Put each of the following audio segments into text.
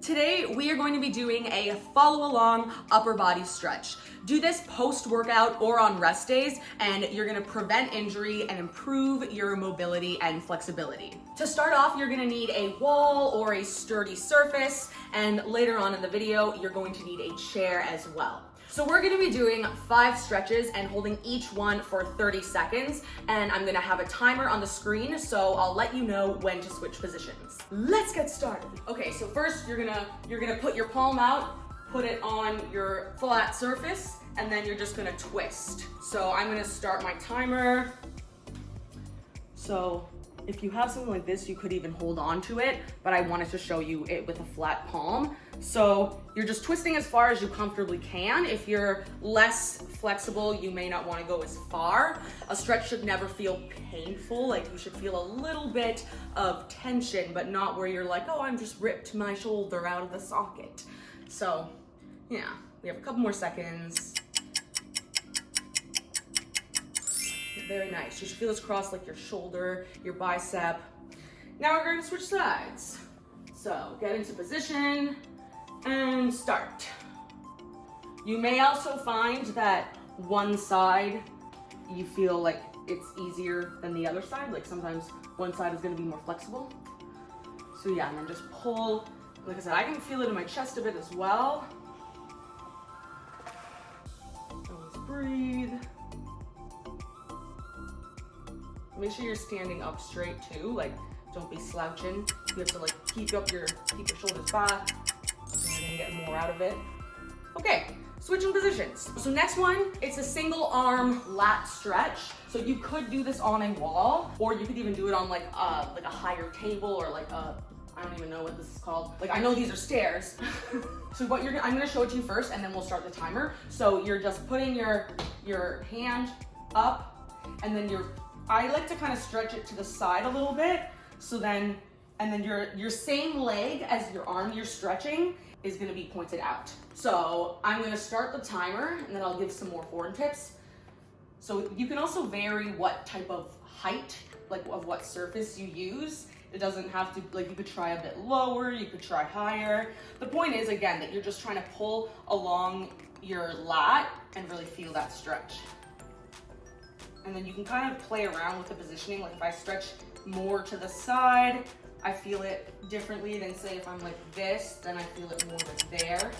Today, we are going to be doing a follow along upper body stretch. Do this post-workout or on rest days, and you're gonna prevent injury and improve your mobility and flexibility. To start off, you're gonna need a wall or a sturdy surface, and later on in the video, you're going to need a chair as well. So we're gonna be doing 5 stretches and holding each one for 30 seconds. And I'm gonna have a timer on the screen, so I'll let you know when to switch positions. Let's get started. Okay, so first you're gonna put your palm out, put it on your flat surface, and then you're just gonna twist. So I'm gonna start my timer. So if you have something like this, you could even hold on to it, but I wanted to show you it with a flat palm. So you're just twisting as far as you comfortably can. If you're less flexible, you may not want to go as far. A stretch should never feel painful. Like, you should feel a little bit of tension, but not where you're like, oh, I'm just ripped my shoulder out of the socket. So yeah, we have a couple more seconds. Very nice. You should feel this cross like your shoulder, your bicep. Now we're going to switch sides. So get into position and start. You may also find that one side you feel like it's easier than the other side. Like sometimes one side is going to be more flexible. So yeah, and then just pull. Like I said, I can feel it in my chest a bit as well. Always breathe. Make sure you're standing up straight too, like don't be slouching. You have to like keep your shoulders back, so you're gonna get more out of it. Okay, switching positions. So next one, it's a single arm lat stretch. So you could do this on a wall, or you could even do it on like a higher table, or like I don't even know what this is called. Like, I know these are stairs. So what I'm gonna show it to you first, and then we'll start the timer. So you're just putting your hand up, and then I like to kind of stretch it to the side a little bit. So then, and then your same leg as your arm you're stretching is gonna be pointed out. So I'm gonna start the timer, and then I'll give some more form tips. So you can also vary what type of height, like of what surface you use. It doesn't have to, like, you could try a bit lower, you could try higher. The point is, again, that you're just trying to pull along your lat and really feel that stretch. And then you can kind of play around with the positioning. Like if I stretch more to the side, I feel it differently than say if I'm like this, then I feel it more like there.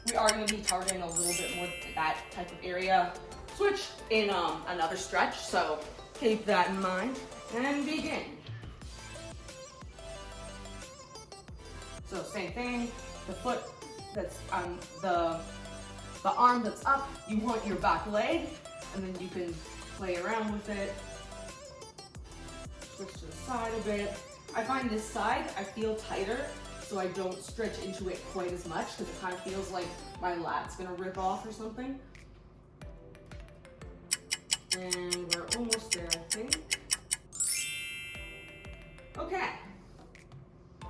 We are gonna be targeting a little bit more that type of area. Switch in another stretch, so keep that in mind and begin. So same thing, the foot that's on the arm that's up, you want your back leg, and then you can play around with it. Switch to the side a bit. I find this side, I feel tighter, so I don't stretch into it quite as much, because it kind of feels like my lat's gonna rip off or something. And we're almost there, I think. Okay.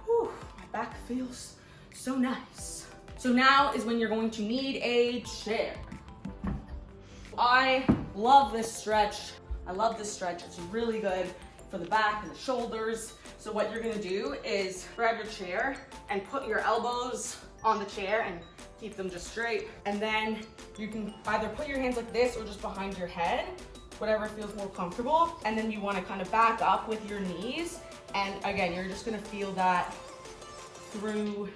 Whew, my back feels so nice. So now is when you're going to need a chair. I love this stretch. It's really good for the back and the shoulders. So what you're gonna do is grab your chair and put your elbows on the chair and keep them just straight. And then you can either put your hands like this or just behind your head, whatever feels more comfortable. And then you wanna kind of back up with your knees. And again, you're just gonna feel that through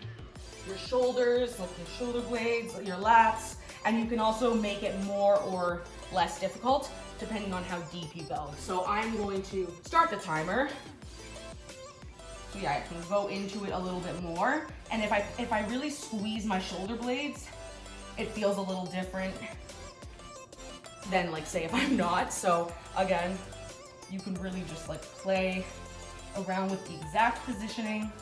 your shoulders, like your shoulder blades, your lats. And you can also make it more or less difficult depending on how deep you go. So I'm going to start the timer. So yeah, I can go into it a little bit more. And if I really squeeze my shoulder blades, it feels a little different than, like, say if I'm not. So again, you can really just like play around with the exact positioning.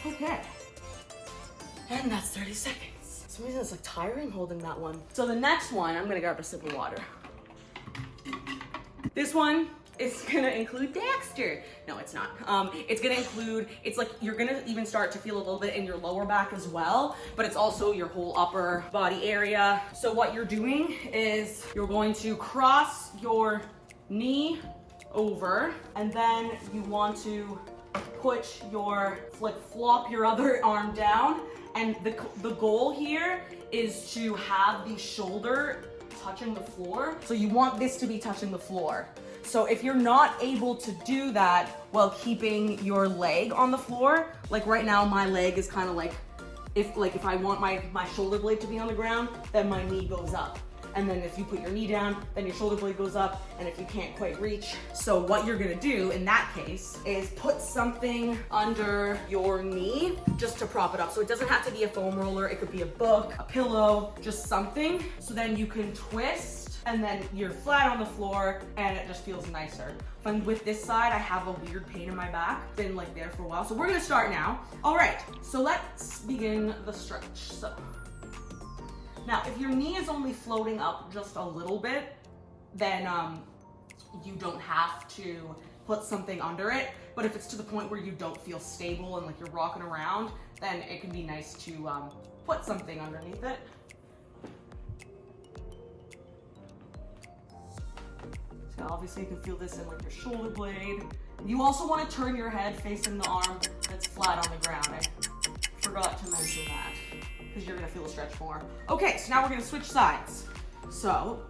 Okay, and that's 30 seconds. For some reason it's like tiring holding that one. So the next one, I'm gonna grab a sip of water. This one It's gonna include Dexter. No, it's not. It's gonna include, it's like you're gonna even start to feel a little bit in your lower back as well, but it's also your whole upper body area. So what you're doing is you're going to cross your knee over, and then you want to put your, like, flop your other arm down. And the goal here is to have the shoulder touching the floor. So you want this to be touching the floor. So if you're not able to do that while keeping your leg on the floor, like right now my leg is kind of like, if I want my shoulder blade to be on the ground, then my knee goes up. And then if you put your knee down, then your shoulder blade goes up, and if you can't quite reach. So what you're gonna do in that case is put something under your knee just to prop it up. So it doesn't have to be a foam roller, it could be a book, a pillow, just something. So then you can twist, and then you're flat on the floor, and it just feels nicer. And with this side, I have a weird pain in my back, been like there for a while. So we're gonna start now. All right, so let's begin the stretch. So. Now, if your knee is only floating up just a little bit, then you don't have to put something under it. But if it's to the point where you don't feel stable and like you're rocking around, then it can be nice to put something underneath it. So obviously you can feel this in like your shoulder blade. You also want to turn your head facing the arm that's flat on the ground. I forgot to mention that, because you're gonna feel the stretch more. Okay, so now we're gonna switch sides. So,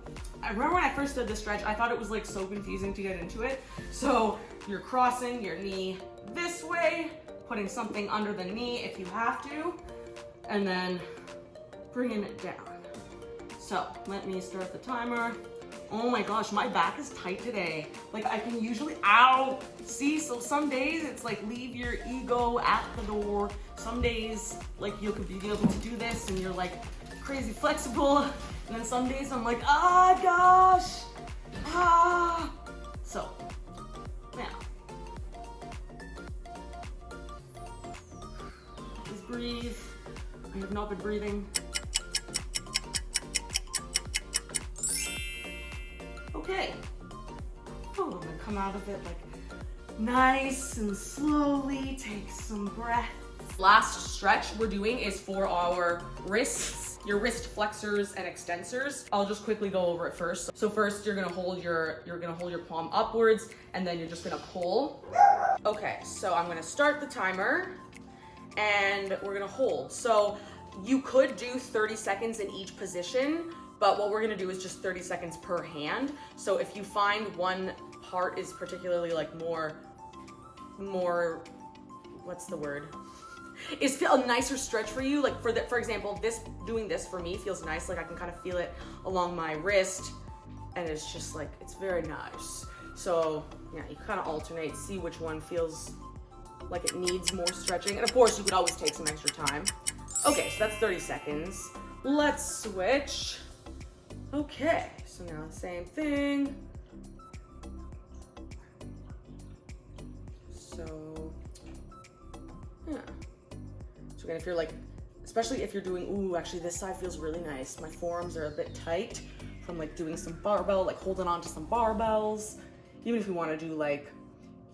I remember when I first did this stretch, I thought it was like so confusing to get into it. So, you're crossing your knee this way, putting something under the knee if you have to, and then bringing it down. So, let me start the timer. Oh my gosh, my back is tight today. Like I can usually, ow! See, so some days it's like leave your ego at the door. Some days, like you could be able to do this and you're like crazy flexible. And then some days I'm like, ah, gosh, ah. So, now. Just breathe. I have not been breathing. Okay. Oh, I'm gonna come out of it like nice and slowly, take some breath. Last stretch we're doing is for our wrists, your wrist flexors and extensors. I'll just quickly go over it first. So first you're gonna hold your palm upwards, and then you're just gonna pull. Okay, so I'm gonna start the timer and we're gonna hold. So you could do 30 seconds in each position, but what we're gonna do is just 30 seconds per hand. So if you find one part is particularly like more, what's the word? Is a nicer stretch for you. Like for example, doing this for me feels nice. Like I can kind of feel it along my wrist, and it's just like, it's very nice. So yeah, you kind of alternate, see which one feels like it needs more stretching. And of course you could always take some extra time. Okay, so that's 30 seconds. Let's switch. Okay, so now the same thing. So, yeah. So again, if you're like, especially if you're doing, ooh, actually this side feels really nice. My forearms are a bit tight from like doing some barbell, like holding on to some barbells. Even if you want to do like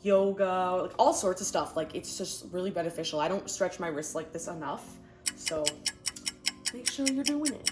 yoga, like all sorts of stuff, like it's just really beneficial. I don't stretch my wrists like this enough, so make sure you're doing it.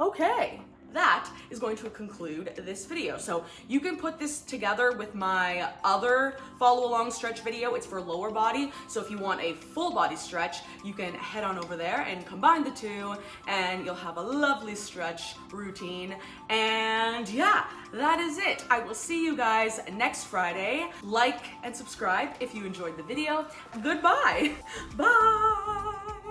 Okay, that is going to conclude this video. So you can put this together with my other follow along stretch video. It's for lower body. So if you want a full body stretch, you can head on over there and combine the two, and you'll have a lovely stretch routine. And yeah, that is it. I will see you guys next Friday. Like and subscribe if you enjoyed the video. Goodbye. Bye.